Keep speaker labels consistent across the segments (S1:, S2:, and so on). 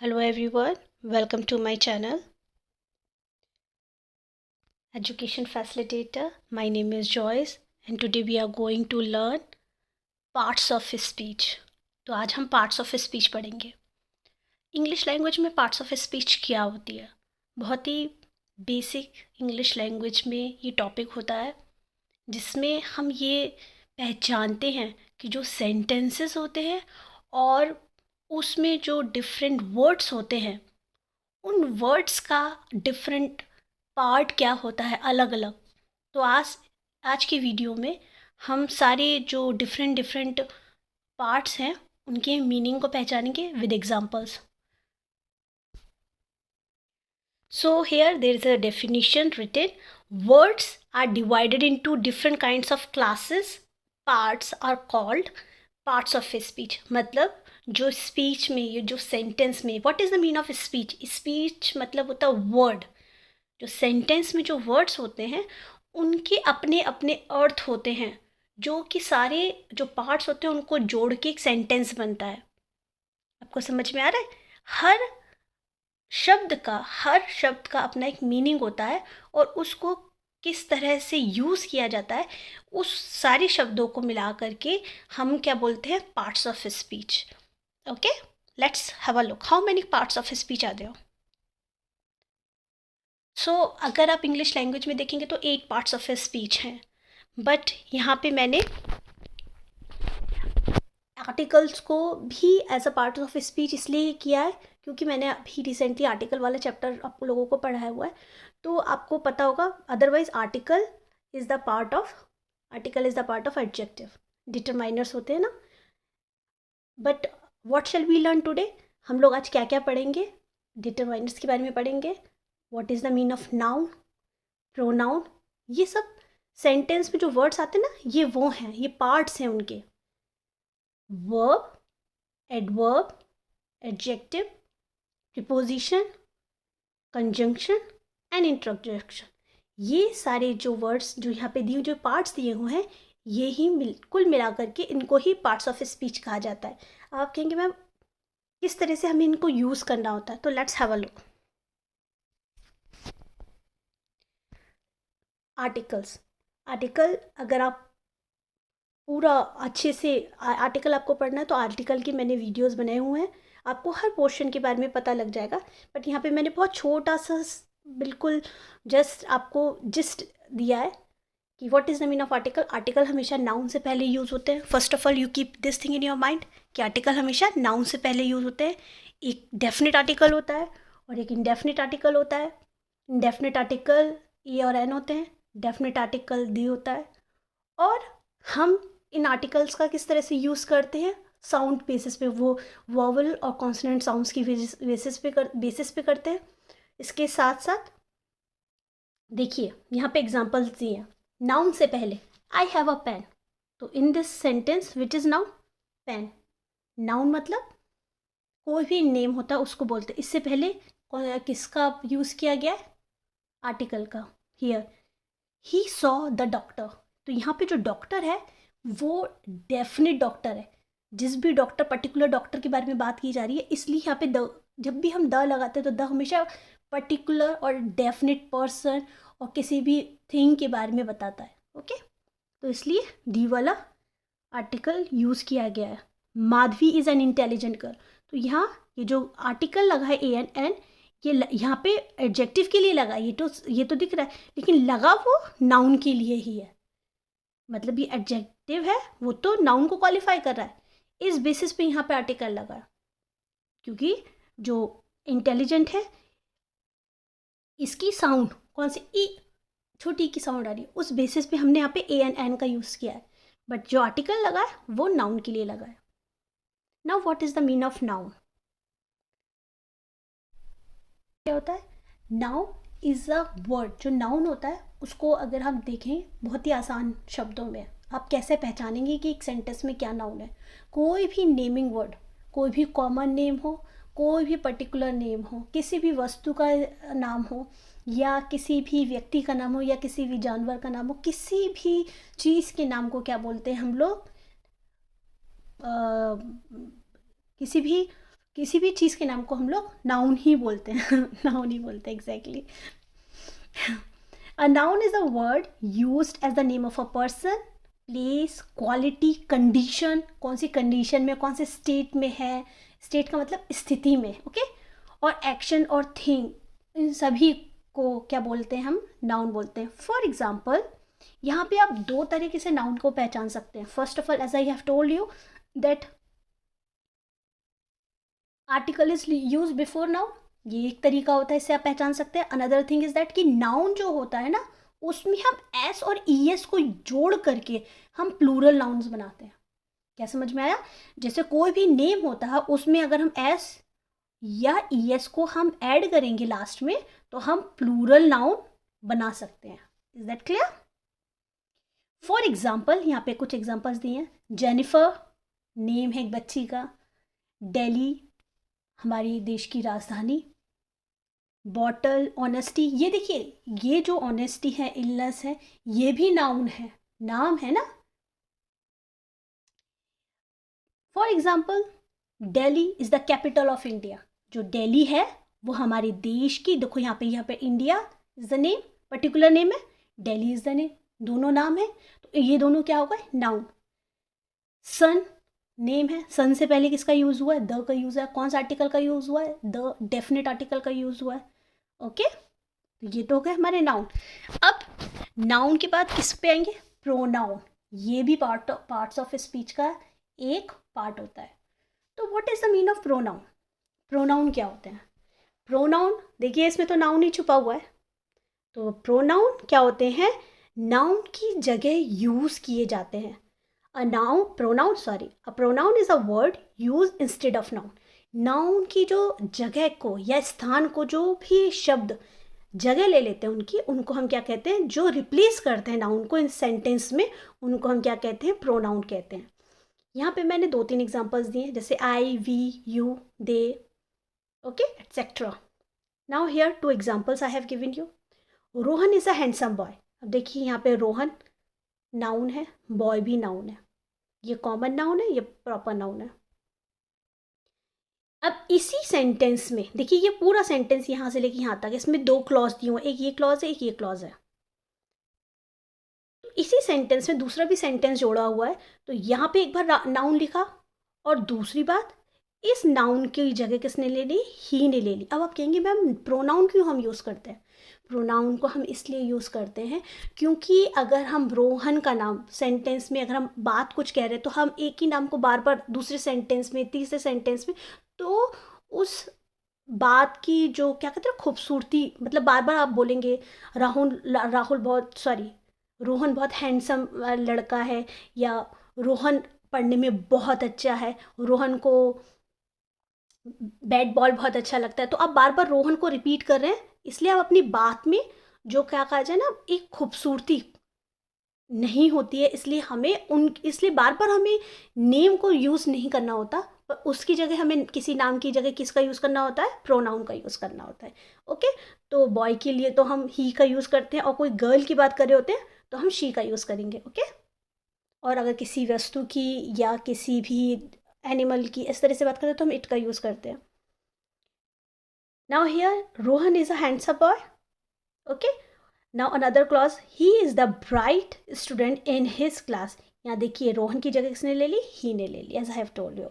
S1: Hello everyone, welcome to my channel. Education Facilitator. My name is Joyce and today we are going to learn parts of speech. तो आज हम parts of speech पढ़ेंगे. English language में parts of speech क्या होती है? बहुत ही basic English language में ये टॉपिक होता है जिसमें हम ये पहचानते हैं कि जो सेंटेंसेस होते हैं और उसमें जो डिफरेंट वर्ड्स होते हैं उन वर्ड्स का डिफरेंट पार्ट क्या होता है अलग अलग. तो आज की वीडियो में हम सारे जो डिफरेंट पार्ट्स हैं उनके मीनिंग को पहचानेंगे with examples. So here there is a definition written. Words are divided into different kinds of classes. Parts are called parts of speech. मतलब जो स्पीच में ये जो सेंटेंस में what is the mean of speech? Speech मतलब होता है word. जो सेंटेंस में जो वर्ड्स होते हैं उनके अपने अपने अर्थ होते हैं जो कि सारे जो पार्ट्स होते हैं उनको जोड़ के एक सेंटेंस बनता है. आपको समझ में आ रहा है? हर शब्द का अपना एक मीनिंग होता है और उसको किस तरह से यूज़ किया जाता है उस सारे शब्दों को मिला करके हम क्या बोलते हैं? Parts of speech. Okay, let's have a look. How many parts of speech are there? So अगर आप इंग्लिश लैंग्वेज में देखेंगे तो 8 पार्ट्स ऑफ स्पीच हैं. बट यहाँ पे मैंने आर्टिकल्स को भी as a part of speech इसलिए किया है क्योंकि मैंने अभी रिसेंटली आर्टिकल वाला चैप्टर आप लोगों को पढ़ाया हुआ है तो आपको पता होगा. Otherwise article is the part of adjective. Determiners होते हैं ना. But what shall we learn today? हम लोग आज क्या क्या पढ़ेंगे? डिटरमाइनर्स के बारे में पढ़ेंगे. What is the mean of noun, pronoun. ये सब सेंटेंस में जो वर्ड्स आते हैं ना ये वो हैं, ये पार्ट्स हैं उनके. Verb, adverb, adjective, preposition, conjunction and interjection. ये सारे जो वर्ड्स जो यहाँ पे दिए जो पार्ट्स दिए हुए हैं ये ही कुल मिला करके इनको ही पार्ट्स ऑफ स्पीच कहा जाता है. आप कहेंगे मैम किस तरह से हमें इनको यूज़ करना होता है? तो let's have a look. Article अगर आप पूरा अच्छे से आर्टिकल आपको पढ़ना है तो आर्टिकल की मैंने वीडियोस बनाए हुए हैं. आपको हर पोर्शन के बारे में पता लग जाएगा. बट यहाँ पे मैंने बहुत छोटा सा बिल्कुल जस्ट आपको जिस्ट दिया है कि what is the mean of article. Article हमेशा नाउन से पहले यूज़ होते हैं. First of all you keep this thing in your mind कि आर्टिकल हमेशा नाउन से पहले यूज़ होते हैं. एक डेफिनेट आर्टिकल होता है और एक इंडेफिनेट आर्टिकल होता है. इंडेफिनेट आर्टिकल ए और एन होते हैं. डेफिनेट आर्टिकल दी होता है. और हम इन आर्टिकल्स का किस तरह से यूज़ करते हैं? साउंड बेसिस पे, वो वॉवल और कॉन्सोनेंट साउंड्स की बेसिस पे करते हैं. इसके साथ साथ देखिए यहाँ पे एग्जांपल्स दिए हैं. नाउन से पहले आई हैव अ पेन. तो in this sentence which is noun? Pen. Noun मतलब कोई भी नेम होता है उसको बोलते हैं. इससे पहले किसका यूज़ किया गया है? आर्टिकल का. Here he saw the doctor. तो यहाँ पे जो डॉक्टर है वो डेफिनेट डॉक्टर है. जिस भी डॉक्टर पर्टिकुलर डॉक्टर के बारे में बात की जा रही है इसलिए यहाँ पे द, जब भी हम द लगाते हैं तो द हमेशा पर्टिकुलर और डेफिनेट पर्सन और किसी भी थिंग के बारे में बताता है. ओके, तो इसलिए दी वाला आर्टिकल यूज़ किया गया है. Madhavi is an intelligent girl. तो यहाँ ये जो आर्टिकल लगा है ए एन एन ये यहाँ पे एडजेक्टिव के लिए लगा. ये तो दिख रहा है लेकिन लगा वो नाउन के लिए ही है. मतलब ये एडजेक्टिव है वो तो नाउन को क्वालिफाई कर रहा है. इस बेसिस पे यहाँ पे आर्टिकल लगा क्योंकि जो इंटेलिजेंट है इसकी साउंड कौन सी ई छोटी की साउंड आ रही है उस बेसिस पे हमने यहाँ पे ए एन एन का यूज़ किया है. बट जो आर्टिकल लगा है वो नाउन के लिए लगा है. Now what is the mean of noun? क्या होता है? Noun is a word. जो नाउन होता है उसको अगर हम देखें बहुत ही आसान शब्दों में आप कैसे पहचानेंगे कि एक सेंटेंस में क्या नाउन है? कोई भी नेमिंग वर्ड, कोई भी कॉमन नेम हो, कोई भी पर्टिकुलर नेम हो, किसी भी वस्तु का नाम हो या किसी भी व्यक्ति का नाम हो या किसी भी जानवर का नाम हो, किसी भी चीज़ के नाम को क्या बोलते हैं हम लोग? किसी भी किसी भी चीज़ के नाम को हम लोग नाउन ही बोलते हैं नाउन ही बोलते हैं exactly. A noun is a word used as the name of a person, place, quality, condition, कौन सी कंडीशन में, कौन से स्टेट में है, स्टेट का मतलब स्थिति में, ओके, और एक्शन और थिंग, इन सभी को क्या बोलते हैं, हम नाउन बोलते हैं। फॉर एग्जाम्पल यहाँ पे आप दो तरीके से नाउन को पहचान सकते हैं। First of all, as I have told you that article is use before noun, ये एक तरीका होता है, इससे आप पहचान सकते हैं। अनदर थिंग इज दैट कि नाउन जो होता है ना, उसमें हम एस और ई एस को जोड़ करके हम प्लूरल नाउन्स बनाते हैं। क्या समझ में आया? जैसे कोई भी नेम होता है, उसमें अगर हम एस या ई एस को हम ऐड करेंगे लास्ट में, तो हम प्लूरल नाउन बना सकते हैं। Is that clear? For example, यहाँ पे कुछ एग्जाम्पल्स दिए हैं। जेनिफर नेम है एक बच्ची का, दिल्ली हमारी देश की राजधानी, बॉटल ऑनेस्टी, ये देखिए ये जो ऑनेस्टी है, इलनेस है, ये भी नाउन है, नाम है ना। For example, Delhi is the capital of India, जो दिल्ली है वो हमारे देश की, देखो यहाँ पे India is the name, particular name है, दिल्ली इज द नेम, दोनों नाम है, तो ये दोनों क्या होगा, नाउन। सन नेम है, सन से पहले किसका यूज हुआ है, द का यूज है, कौन सा आर्टिकल का यूज हुआ है, द डेफिनेट आर्टिकल का यूज हुआ है, ओके। तो ये तो हो गए हमारे नाउन। अब नाउन के बाद किस पे आएंगे, प्रोनाउन, ये भी पार्ट्स ऑफ स्पीच का एक पार्ट होता है। तो what is the mean of pronoun? Pronoun क्या होते हैं? प्रोनाउन देखिए, इसमें तो नाउन ही छुपा हुआ है। तो प्रोनाउन क्या होते हैं? नाउन की जगह यूज किए जाते हैं। A pronoun is a word used instead of noun. Noun की जो जगह को या स्थान को, जो भी शब्द जगह ले लेते हैं उनकी, उनको हम क्या कहते हैं, जो रिप्लेस करते हैं नाउन को इन सेंटेंस में, उनको हम क्या कहते हैं, प्रोनाउन कहते हैं। यहाँ पे मैंने 2-3 एग्जांपल्स दिए, जैसे I, we, you, they, okay, etcetera. Now here 2 examples I have given you. Rohan is a handsome boy. अब देखिए यहाँ पे रोहन नाउन है, बॉय भी नाउन है, ये कॉमन नाउन है, ये प्रॉपर नाउन है। अब इसी सेंटेंस में देखिए, ये पूरा सेंटेंस यहाँ से लेके यहाँ तक, इसमें 2 क्लॉज दिए हुए, एक ये क्लॉज है, एक ये क्लॉज है। तो इसी सेंटेंस में दूसरा भी सेंटेंस जोड़ा हुआ है, तो यहाँ पे एक बार नाउन लिखा, और दूसरी बात, इस नाउन की जगह किसने ले ली, ही ने ले ली। अब आप कहेंगे मैम प्रोनाउन क्यों हम यूज़ करते हैं? प्रोनाउन को हम इसलिए यूज़ करते हैं क्योंकि अगर हम रोहन का नाम सेंटेंस में, अगर हम बात कुछ कह रहे हैं, तो हम एक ही नाम को बार बार दूसरे सेंटेंस में, तीसरे सेंटेंस में, तो उस बात की जो क्या कहते हैं खूबसूरती, मतलब बार बार आप बोलेंगे रोहन बहुत हैंडसम लड़का है, या रोहन पढ़ने में बहुत अच्छा है, रोहन को बैट बॉल बहुत अच्छा लगता है, तो आप बार बार रोहन को रिपीट कर रहे हैं, इसलिए आप अपनी बात में जो क्या कहा जाए ना, एक खूबसूरती नहीं होती है, इसलिए बार बार हमें नेम को यूज़ नहीं करना होता, पर उसकी जगह हमें किसी नाम की जगह किसका यूज़ करना होता है, प्रोनाउन का यूज़ करना होता है, ओके। तो बॉय के लिए तो हम ही का यूज़ करते हैं, और कोई गर्ल की बात कर रहे होते हैं तो हम शी का यूज़ करेंगे, ओके। और अगर किसी वस्तु की या किसी भी एनिमल की इस तरह से बात करें तो हम इट का यूज़ करते हैं। Now here Rohan is a handsome boy, okay. Now another clause, he is the bright student in his class. यहाँ देखिए रोहन की जगह किसने ले ली, ही ने ले ली, as I have told you.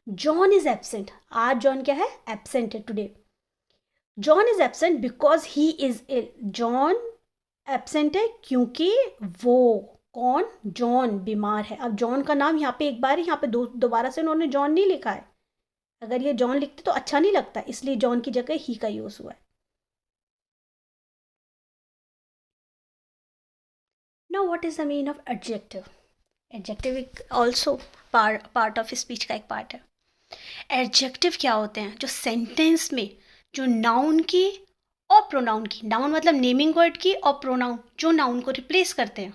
S1: John is absent, आज जॉन क्या है, एब्सेंट है today. John is absent because he is ill, John absent है क्योंकि वो, कौन, जॉन बीमार है। अब जॉन का नाम यहाँ पे एक बार, यहाँ पे दोबारा से उन्होंने जॉन नहीं लिखा है, अगर ये जॉन लिखते तो अच्छा नहीं लगता, इसलिए जॉन की जगह ही का यूज हुआ है। Now what is the mean of adjective? Adjective also part of speech का एक पार्ट है। एडजेक्टिव क्या होते हैं? जो सेंटेंस में जो नाउन की और प्रोनाउन की, नाउन मतलब नेमिंग वर्ड की, और प्रोनाउन जो नाउन को रिप्लेस करते हैं,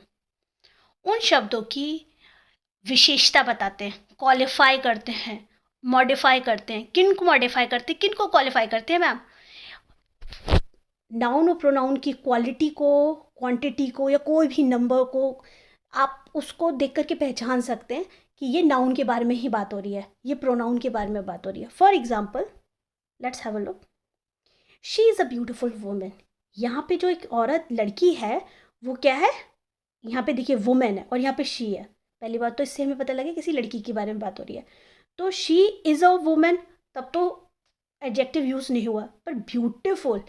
S1: उन शब्दों की विशेषता बताते हैं, क्वालिफाई करते हैं, मॉडिफाई करते हैं। किन को मॉडिफाई करते हैं, किन को क्वालिफाई करते हैं मैम? नाउन और प्रोनाउन की क्वालिटी को, क्वांटिटी को, या कोई भी नंबर को आप उसको देख करके पहचान सकते हैं कि ये नाउन के बारे में ही बात हो रही है, ये प्रोनाउन के बारे में बात हो रही है। For example let's have a look, she is a beautiful women. यहाँ पे जो एक औरत लड़की है वो क्या है, यहाँ पे देखिए वुमेन है और यहाँ पे शी है। पहली बात तो इससे हमें पता लगे किसी लड़की के बारे में बात हो रही है। तो शी इज़ अ वुमेन, तब तो एडजेक्टिव यूज़ नहीं हुआ, पर ब्यूटिफुल,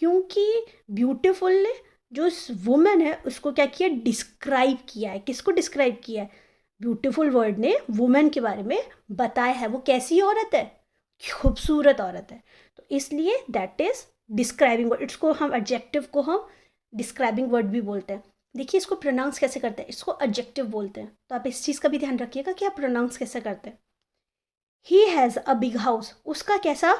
S1: क्योंकि ब्यूटिफुल ने जो इस वुमेन है उसको क्या किया, डिस्क्राइब किया है। किसको डिस्क्राइब किया है, ब्यूटिफुल वर्ड ने वुमेन के बारे में बताया है। वो कैसी औरत है, खूबसूरत औरत है। तो इसलिए दैट इज़ डिस्क्राइबिंग वर्ड। इसको हम एडजेक्टिव को हम डिस्क्राइबिंग वर्ड भी बोलते हैं। देखिए इसको प्रोनाउंस कैसे करते हैं, इसको एडजेक्टिव बोलते हैं। तो आप इस चीज़ का भी ध्यान रखिएगा कि आप प्रोनाउंस कैसे करते हैं। He has a big house, उसका कैसा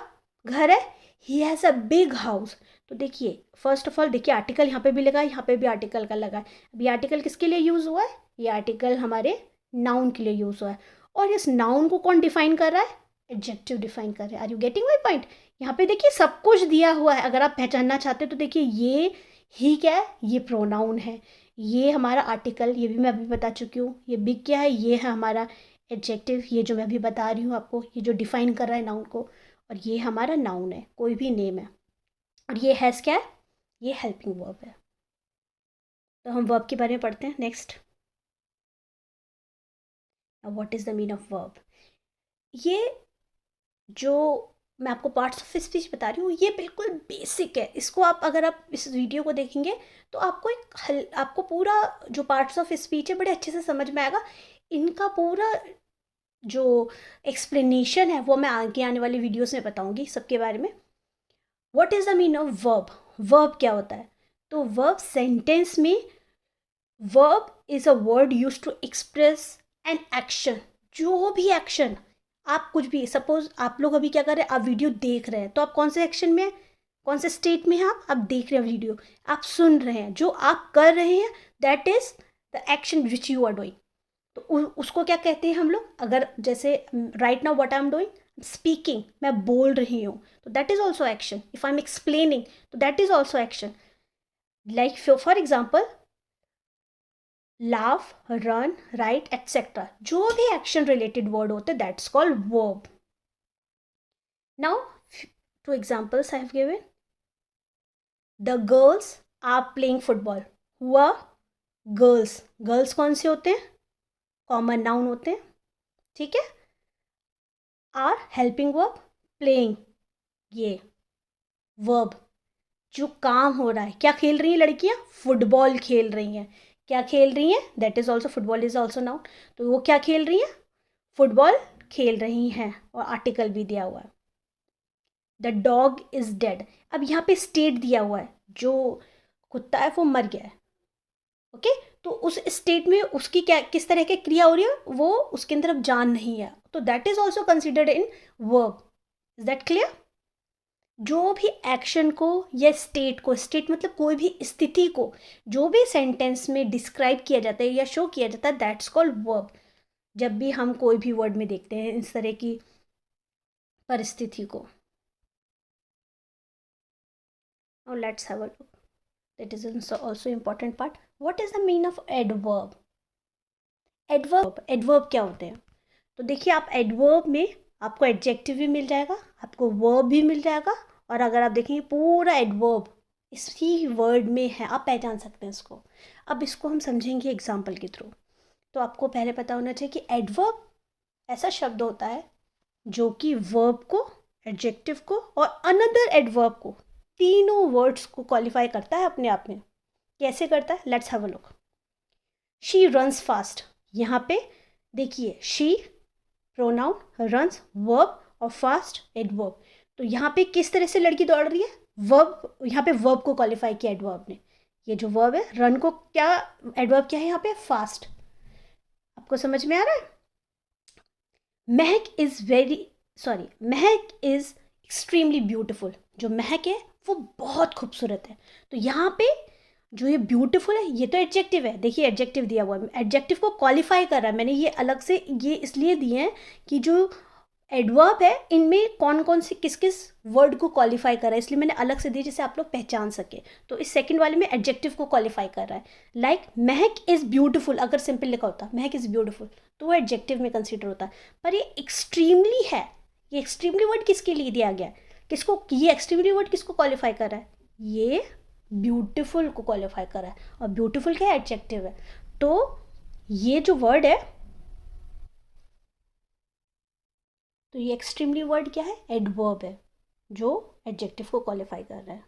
S1: घर है, he has a big house. तो देखिए फर्स्ट ऑफ ऑल देखिए आर्टिकल यहाँ पे भी लगा है, यहाँ पे भी आर्टिकल का लगा है। अब ये आर्टिकल किसके लिए यूज़ हुआ है, ये आर्टिकल हमारे नाउन के लिए यूज़ हुआ है। और इस नाउन को कौन डिफाइन कर रहा है, एडजेक्टिव डिफाइन कर रहे हैं। Are you getting my point. यहाँ पे देखिए सब कुछ दिया हुआ है, अगर आप पहचानना चाहते हो तो देखिए ये ही क्या है, ये प्रोनाउन है, ये हमारा आर्टिकल, ये भी मैं अभी बता चुकी हूँ। ये बिग क्या है, ये है हमारा एडजेक्टिव, ये जो मैं अभी बता रही हूँ आपको, ये जो डिफाइन कर रहा है नाउन को। और ये हमारा नाउन है, कोई भी नेम है। और ये हैज़ क्या है, ये हेल्पिंग वर्ब है। तो हम वर्ब के बारे में पढ़ते हैं next. What is the mean of verb. ये जो मैं आपको पार्ट्स ऑफ स्पीच बता रही हूँ ये बिल्कुल बेसिक है। इसको आप अगर आप इस वीडियो को देखेंगे तो आपको आपको पूरा जो पार्ट्स ऑफ स्पीच है बड़े अच्छे से समझ में आएगा। इनका पूरा जो एक्सप्लेनेशन है वो मैं आगे आने वाली वीडियोस में बताऊंगी सबके बारे में। What is the mean of verb, verb क्या होता है। तो वर्ब सेंटेंस में, verb is a word use to express an action. जो भी एक्शन आप कुछ भी, सपोज आप लोग अभी क्या कर रहे हैं, आप वीडियो देख रहे हैं, तो आप कौन से एक्शन में हैं, कौन से स्टेट में हैं, आप देख रहे हैं वीडियो, आप सुन रहे हैं, जो आप कर रहे हैं that is the action which you are doing. तो उसको क्या कहते हैं हम लोग, अगर जैसे right now what I am doing, speaking, मैं बोल रही हूँ, तो that is also action. If I am explaining तो that is also action. Like for example laugh, run, write etcetera, जो भी एक्शन रिलेटेड वर्ड होते हैं that's called verb. Now two examples I have given, the girls are playing football. हुआ girls, girls कौन से होते हैं, कॉमन नाउन होते हैं, ठीक है। आर हेल्पिंग वर्ब, प्लेइंग ये वर्ब, जो काम हो रहा है, क्या खेल रही हैं लड़कियां, फुटबॉल खेल रही हैं। क्या खेल रही हैं, that is also, football is also noun. तो वो क्या खेल रही हैं, फुटबॉल खेल रही हैं, और आर्टिकल भी दिया हुआ है। द डॉग इज डेड, अब यहाँ पे स्टेट दिया हुआ है, जो कुत्ता है वो मर गया है, ओके। तो उस स्टेट में उसकी क्या, किस तरह की क्रिया हो रही है, वो उसके अंदर अब जान नहीं है, तो that is also considered in verb. Is that clear. जो भी एक्शन को या स्टेट को, स्टेट मतलब कोई भी स्थिति को जो भी सेंटेंस में डिस्क्राइब किया जाता है या शो किया जाता है दैट्स कॉल्ड वर्ब। जब भी हम कोई भी वर्ड में देखते हैं इस तरह की परिस्थिति को। Now let's have a look. That is also important part. What is the meaning of adverb? Adverb क्या होते हैं, तो देखिए आप एडवर्ब में आपको एडजेक्टिव भी मिल जाएगा, आपको वर्ब भी मिल जाएगा, और अगर आप देखेंगे पूरा एडवर्ब इसी वर्ड में है, आप पहचान सकते हैं इसको। अब इसको हम समझेंगे एग्जाम्पल के थ्रू। तो आपको पहले पता होना चाहिए कि एडवर्ब ऐसा शब्द होता है जो कि वर्ब को, एडजेक्टिव को और अनदर एडवर्ब को, तीनों वर्ड्स को क्वालिफाई करता है अपने आप में। कैसे करता है, let's have a look. She runs fast, यहाँ पे देखिए शी प्रोनाउन, रन्स वर्ब और फास्ट एडवर्ब। तो यहाँ पे किस तरह से लड़की दौड़ रही है, वर्ब, यहाँ पे वर्ब को क्वालिफाई किया एडवर्ब ने। ये जो वर्ब है रन को क्या, एडवर्ब क्या है यहाँ पे, फास्ट। आपको समझ में आ रहा है। महक इज एक्सट्रीमली ब्यूटिफुल, जो महक है वो बहुत खूबसूरत है। तो यहाँ पे जो ये ब्यूटीफुल है ये तो एडजेक्टिव है, देखिए एडजेक्टिव दिया हुआ है, एडजेक्टिव को क्वालिफाई कर रहा है। मैंने ये अलग से ये इसलिए दिए हैं कि जो एडवर्ब है, इनमें कौन कौन से किस किस वर्ड को क्वालिफाई कर रहा है, इसलिए मैंने अलग से दी जिससे आप लोग पहचान सके। तो इस सेकंड वाले में एडजेक्टिव को क्वालिफाई कर रहा है। लाइक महक इज़ ब्यूटीफुल, अगर सिंपल लिखा होता महक इज़ ब्यूटीफुल तो वो एडजेक्टिव में कंसिडर होता है। पर ये एक्सट्रीमली है, ये एक्सट्रीमली वर्ड किसके लिए दिया गया है, किसको, ये एक्सट्रीमली वर्ड किसको क्वालिफाई कर रहा है, ये ब्यूटीफुल को क्वालिफाई कर रहा है, और ब्यूटीफुल क्या है, एडजेक्टिव है। तो ये जो वर्ड है, तो ये एक्सट्रीमली वर्ड क्या है, एडवर्ब है, जो एडजेक्टिव को क्वालिफाई कर रहा है।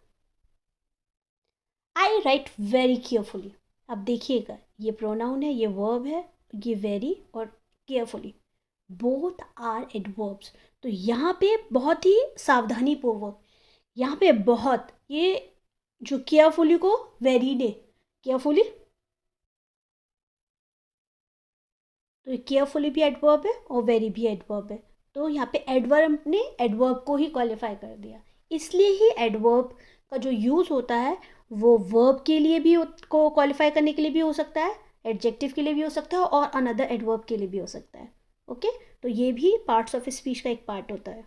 S1: आई राइट वेरी केयरफुली, अब देखिएगा ये प्रोनाउन है, ये वर्ब है, ये वेरी और केयरफुली, बोथ आर एडवर्ब्स। तो यहाँ पे बहुत ही सावधानी पूर्वक, यहाँ पे बहुत, ये जो केयरफुली को वेरी ने, केयरफुली, तो केयरफुली भी एडवर्ब है और वेरी भी एडवर्ब है। तो यहाँ पे एडवर्ब ने एडवर्ब को ही क्वालिफाई कर दिया, इसलिए ही एडवर्ब का जो यूज़ होता है वो वर्ब के लिए भी को क्वालिफाई करने के लिए भी हो सकता है, एडजेक्टिव के लिए भी हो सकता है और अनदर एडवर्ब के लिए भी हो सकता है। ओके, तो ये भी पार्ट्स ऑफ स्पीच का एक पार्ट होता है।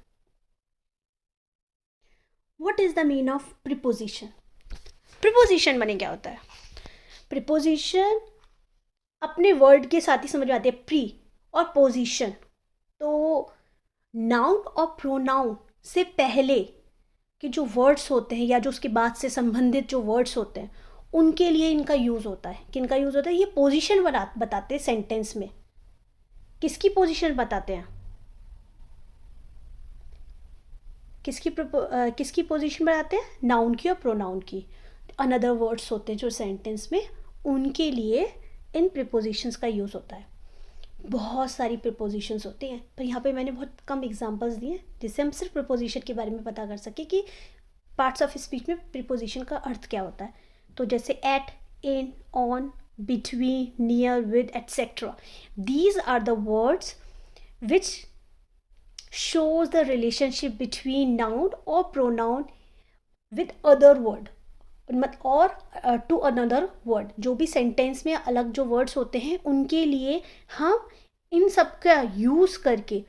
S1: What is the mean of preposition? Preposition माने क्या होता है? प्रीपोजिशन अपने वर्ड के साथ ही समझ में आती है, प्री और पोजिशन। तो नाउन और प्रोनाउन से पहले के जो वर्ड्स होते हैं या जो उसके बाद से संबंधित जो वर्ड्स होते हैं उनके लिए इनका यूज़ होता है। किनका यूज़ होता है? ये पोजीशन बताते हैं सेंटेंस में। किसकी पोजीशन बताते हैं? किसकी पोजीशन बताते हैं? नाउन की और प्रोनाउन की। अनदर वर्ड्स होते हैं जो सेंटेंस में, उनके लिए इन प्रीपोजिशंस का यूज़ होता है। बहुत सारी प्रीपोजिशंस होती हैं, पर यहाँ पे मैंने बहुत कम एग्जांपल्स दिए जिससे हम सिर्फ प्रीपोजिशन के बारे में पता कर सके कि पार्ट्स ऑफ स्पीच में प्रीपोजिशन का अर्थ क्या होता है। तो जैसे at, in, on, between, near, with, etcetera, these are the words which shows the relationship between noun or pronoun with other word और टू अनदर वर्ड। जो भी सेंटेंस में अलग जो वर्ड्स होते हैं उनके लिए हम इन सब का यूज़ करके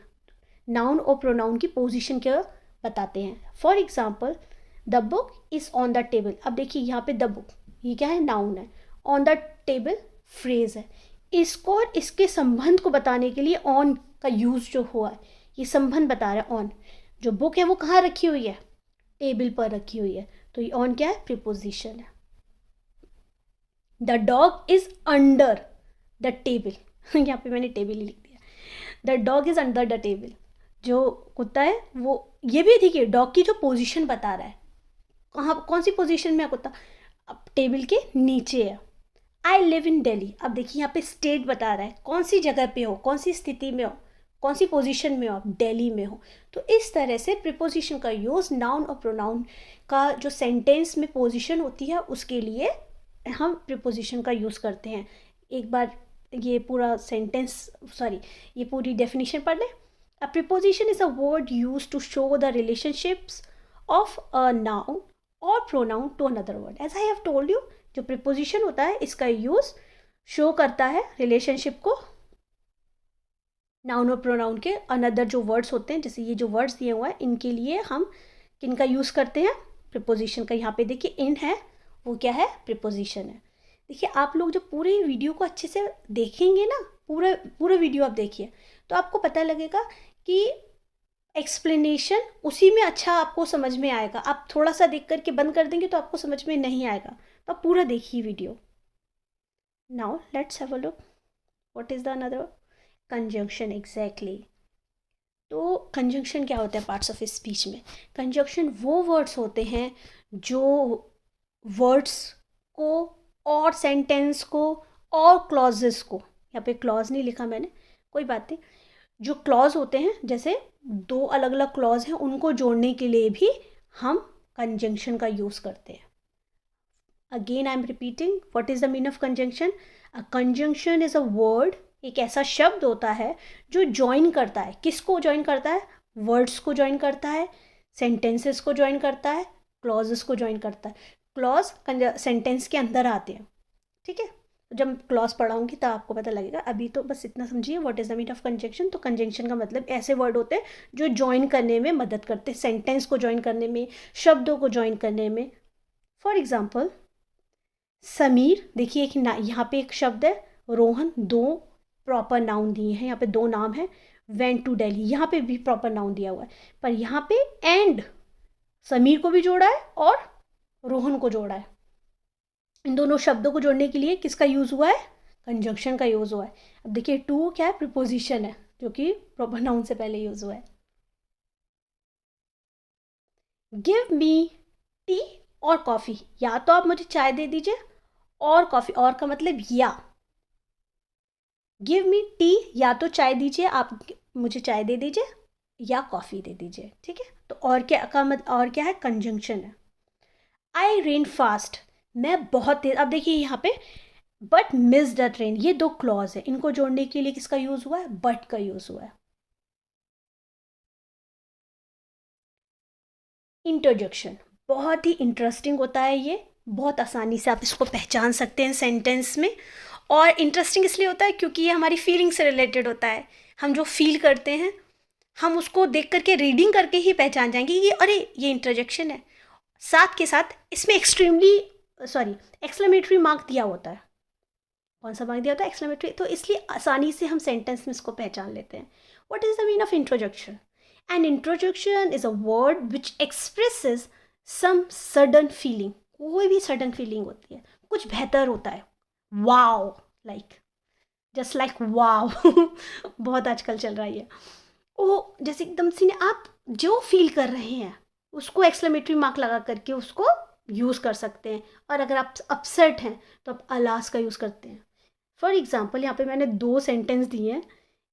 S1: नाउन और प्रोनाउन की पोजीशन क्या बताते हैं। For example, the book is on the table. अब देखिए यहाँ पे द बुक, ये क्या है, नाउन है, ऑन द टेबल फ्रेज है। इसको और इसके संबंध को बताने के लिए ऑन का यूज़ जो हुआ है, ये संबंध बता रहा है। ऑन, जो बुक है वो कहाँ रखी हुई है, टेबल पर रखी हुई है, तो ये ऑन क्या है, प्रीपोजिशन है। The dog is under the table, यहाँ पे मैंने टेबल ही लिख दिया, the dog is under the table, जो कुत्ता है वो, ये भी देखिए डॉग की जो पोजीशन बता रहा है, कहाँ कौन सी पोजीशन में है कुत्ता, अब टेबल के नीचे है। आई लिव इन दिल्ली, अब देखिए यहाँ पे स्टेट बता रहा है, कौन सी जगह पे हो, कौन सी स्थिति में हो, कौन सी पोजीशन में हो आप, दिल्ली में हो। तो इस तरह से प्रीपोजिशन का यूज़ नाउन और प्रोनाउन का जो सेंटेंस में पोजीशन होती है उसके लिए हम प्रीपोजिशन का यूज़ करते हैं। एक बार ये पूरा सेंटेंस, सॉरी, ये पूरी डेफिनेशन पढ़ लें। A preposition is a word use to show the relationships of a noun और pronoun to another word. As I have told you, जो प्रीपोजिशन होता है इसका यूज़ शो करता है रिलेशनशिप को नाउन और प्रोनाउन के अनदर जो वर्ड्स होते हैं, जैसे ये जो वर्ड्स दिए हुए हैं इनके लिए हम किनका यूज़ करते हैं, प्रीपोजिशन का। यहाँ पे देखिए इन है, वो क्या है, प्रीपोजिशन है। देखिए आप लोग जब पूरे वीडियो को अच्छे से देखेंगे ना, पूरा वीडियो आप देखिए, तो आपको पता लगेगा कि एक्सप्लेनेशन उसी में अच्छा आपको समझ में आएगा। आप थोड़ा सा देख करके बंद कर देंगे तो आपको समझ में नहीं आएगा, तो आप पूरा देखिए video. Now let's have a look, what is the another conjunction exactly. तो कंजंक्शन क्या होता है पार्ट्स ऑफ स्पीच में? कंजंक्शन वो वर्ड्स होते हैं जो वर्ड्स को और सेंटेंस को और क्लॉजेस को, यहाँ पे क्लॉज नहीं लिखा मैंने, कोई बात नहीं, जो क्लॉज होते हैं जैसे दो अलग अलग क्लॉज हैं उनको जोड़ने के लिए भी हम कंजंक्शन का यूज़ करते हैं। Again I am repeating, what is the mean of conjunction? A conjunction is a word, एक ऐसा शब्द होता है जो ज्वाइन करता है, किसको ज्वाइन करता है, वर्ड्स को ज्वाइन करता है, सेंटेंसेस को ज्वाइन करता है, क्लॉजेस को ज्वाइन करता है। क्लॉज सेंटेंस के अंदर आते हैं, ठीक है। जब क्लॉज पढ़ाऊंगी तब आपको पता लगेगा, अभी तो बस इतना समझिए what is the mean of conjunction. तो कंजंक्शन का मतलब ऐसे वर्ड होते हैं जो ज्वाइन करने में मदद करते हैं, सेंटेंस को ज्वाइन करने में, शब्दों को ज्वाइन करने में। फॉर एग्जाम्पल समीर, देखिए कि यहाँ पे एक शब्द है, रोहन, दो प्रॉपर नाउन दिए हैं, यहाँ पे दो नाम है। वेंट टू दिल्ली, यहाँ पे भी प्रॉपर नाउन दिया हुआ है, पर यहाँ पे एंड समीर को भी जोड़ा है और रोहन को जोड़ा है। इन दोनों शब्दों को जोड़ने के लिए किसका यूज़ हुआ है? कंजंक्शन का यूज़ हुआ है। अब देखिए टू क्या है? प्रीपोजिशन है, जो कि प्रॉपर नाउन से पहले यूज़ हुआ है। गिव मी टी और कॉफ़ी, या तो आप मुझे चाय दे दीजिए और कॉफ़ी, और का मतलब या। गिव मी टी, या तो चाय दीजिए, आप मुझे चाय दे दीजिए, या कॉफ़ी दे दीजिए, ठीक है। तो और क्या का और क्या है? कंजंक्शन है। आई रेन फास्ट, मैं बहुत तेज। अब देखिए यहाँ पे बट मिस द ट्रेन, ये दो क्लॉज है, इनको जोड़ने के लिए किसका यूज हुआ है? बट का यूज हुआ है। इंटरजेक्शन बहुत ही इंटरेस्टिंग होता है, ये बहुत आसानी से आप इसको पहचान सकते हैं सेंटेंस में। और इंटरेस्टिंग इसलिए होता है क्योंकि ये हमारी फीलिंग से रिलेटेड होता है। हम जो फील करते हैं, हम उसको देख करके, रीडिंग करके ही पहचान जाएंगे कि अरे ये इंटरजेक्शन है। साथ के साथ इसमें एक्सक्लेमेटरी मार्क दिया होता है। कौन सा मार्क दिया होता है? एक्सक्लेमेटरी। तो इसलिए आसानी से हम सेंटेंस में इसको पहचान लेते हैं। What is the mean of introduction? An introduction is a word which expresses some sudden feeling. कोई भी सडन फीलिंग होती है, कुछ बेहतर होता है। Wow, like, just like wow बहुत आजकल चल रहा है ये। ओ, जैसे एकदम से आप जो फील कर रहे हैं उसको एक्सक्लेमेटरी मार्क लगा करके उसको यूज़ कर सकते हैं। और अगर आप अपसेट हैं तो आप अलास का यूज़ करते हैं। फॉर एग्ज़ाम्पल यहाँ पे मैंने दो सेंटेंस दिए हैं,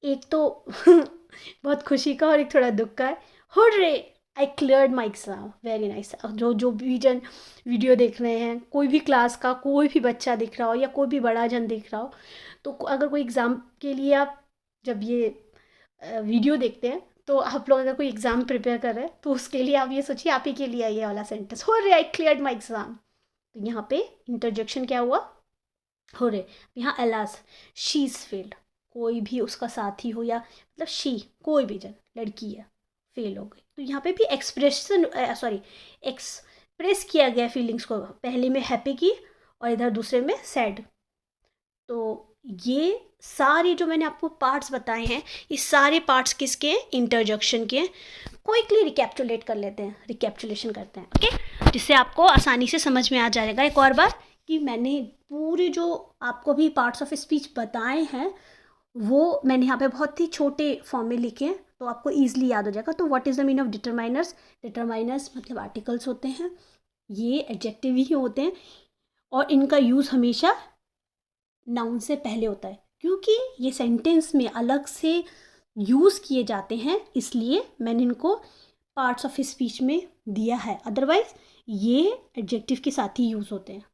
S1: एक तो बहुत खुशी का और एक थोड़ा दुख का है। Hurray, I cleared my exam, very nice. जो भी जन वीडियो देख रहे हैं, कोई भी क्लास का कोई भी बच्चा दिख रहा हो या कोई भी बड़ा जन दिख रहा हो, तो अगर कोई एग्ज़ाम के लिए आप जब ये वीडियो देखते हैं, तो आप लोग अगर कोई एग्ज़ाम प्रिपेयर कर रहे हैं तो उसके लिए आप ये सोचिए आप ही के लिए ये वाला sentence, hurray, I cleared my exam. तो यहाँ पे इंटरजेक्शन क्या हुआ? हो रहे। यहाँ एलास, शी इज़ फेल्ड, कोई भी उसका साथी हो या मतलब शी, कोई भी जन, लड़की है, फेल हो गई। तो यहाँ पे भी एक्सप्रेस किया गया फीलिंग्स को, पहले में हैप्पी की और इधर दूसरे में सैड। तो ये सारे जो मैंने आपको पार्ट्स बताए हैं, ये सारे पार्ट्स किसके हैं? इंटरजेक्शन के हैं। क्विकली रिकैप्चुलेट कर लेते हैं, रिकैप्चुलेशन करते हैं, ओके, जिससे आपको आसानी से समझ में आ जाएगा एक और बार कि मैंने पूरे जो आपको भी पार्ट्स ऑफ स्पीच बताए हैं वो मैंने यहाँ पे बहुत ही छोटे फॉर्म में लिखे हैं, तो आपको ईजिली याद हो जाएगा। तो what is the mean of determiners? Determiners मतलब आर्टिकल्स होते हैं, ये एडजेक्टिव ही होते हैं और इनका यूज़ हमेशा नाउन से पहले होता है, क्योंकि ये सेंटेंस में अलग से यूज़ किए जाते हैं, इसलिए मैंने इनको पार्ट्स ऑफ स्पीच में दिया है। अदरवाइज ये एडजेक्टिव के साथ ही यूज़ होते हैं,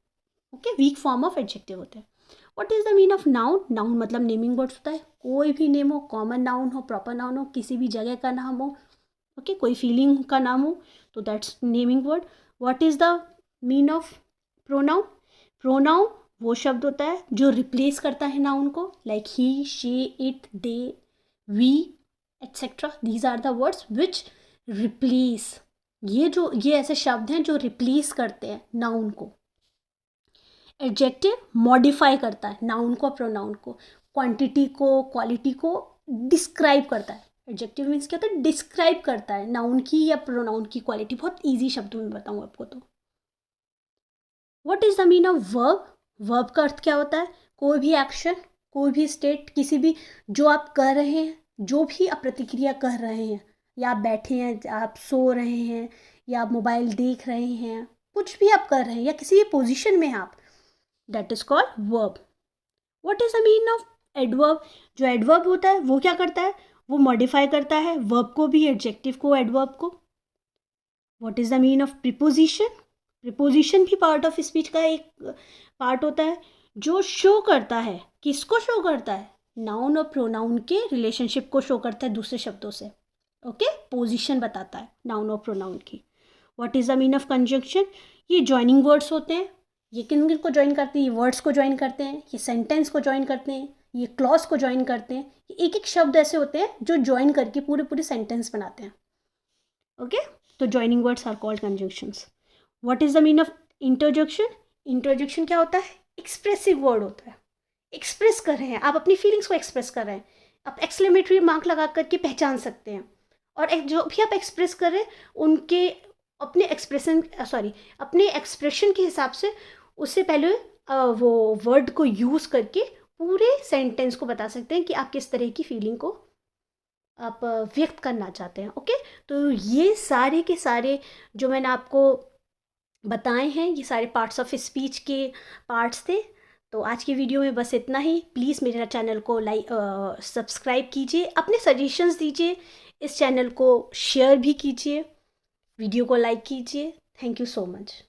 S1: okay, weak form of adjective होते हैं। What is the mean of noun? Noun मतलब नेमिंग वर्ड्स होता है, कोई भी नेम हो, कॉमन नाउन हो, प्रॉपर नाउन हो, किसी भी जगह का नाम हो, ओके, कोई फीलिंग का नाम हो, तो that's naming word. What is the mean of pronoun? Pronoun वो शब्द होता है जो रिप्लेस करता है नाउन को, like he, she, it, they, we, etcetera. These are the words which replace. ये ऐसे शब्द हैं जो रिप्लेस करते हैं नाउन को। एडजेक्टिव मॉडिफाई करता है नाउन को, प्रोनाउन को, क्वांटिटी को, क्वालिटी को डिस्क्राइब करता है। एडजेक्टिव मीन्स क्या होता है? डिस्क्राइब करता है नाउन की या प्रोनाउन की क्वालिटी। बहुत ईजी शब्दों में बताऊँ आपको तो। What is the mean of verb? Verb का अर्थ क्या होता है? कोई भी एक्शन, कोई भी स्टेट, किसी भी जो आप कर रहे हैं, जो भी आप प्रतिक्रिया कर रहे हैं, या आप बैठे हैं, आप सो रहे हैं, या आप मोबाइल देख रहे हैं, कुछ भी आप कर रहे हैं या किसी भी पोजीशन में हैं आप, that is called verb. What is the mean of adverb? जो एडवर्ब होता है वो क्या करता है? वो मॉडिफाई करता है वर्ब को भी, एडजेक्टिव को, एडवर्ब को। What is the mean of preposition? Preposition भी पार्ट ऑफ स्पीच का एक पार्ट होता है जो शो करता है, किसको शो करता है? नाउन और प्रोनाउन के रिलेशनशिप को शो करता है दूसरे शब्दों से, ओके, पोजीशन बताता है नाउन और प्रोनाउन की। What is the mean of conjunction? ये ज्वाइनिंग वर्ड्स होते हैं ये किन किन को ज्वाइन करते हैं, ये वर्ड्स को ज्वाइन करते हैं, ये सेंटेंस को ज्वाइन करते हैं, ये क्लॉज को ज्वाइन करते हैं। एक एक शब्द ऐसे होते हैं जो ज्वाइन करके पूरे पूरे सेंटेंस बनाते हैं। ओके, तो joining words are called conjunctions. What is the mean of interjection? Interjection क्या होता है? एक्सप्रेसिव वर्ड होता है, एक्सप्रेस कर रहे हैं, आप अपनी फीलिंग्स को एक्सप्रेस कर रहे हैं, आप एक्सक्लेमेटरी मार्क लगा करके पहचान सकते हैं। और जो भी आप एक्सप्रेस कर रहे हैं उनके अपने एक्सप्रेशन के हिसाब से उससे पहले वो वर्ड को यूज़ करके पूरे सेंटेंस को बता सकते हैं कि आप किस तरह की फीलिंग को आप व्यक्त करना चाहते हैं। ओके, तो ये सारे के सारे जो मैंने आपको बताए हैं, ये सारे पार्ट्स ऑफ स्पीच के पार्ट्स थे। तो आज की वीडियो में बस इतना ही। प्लीज़ मेरे चैनल को सब्सक्राइब कीजिए, अपने सजेशंस दीजिए, इस चैनल को शेयर भी कीजिए, वीडियो को लाइक कीजिए। Thank you so much.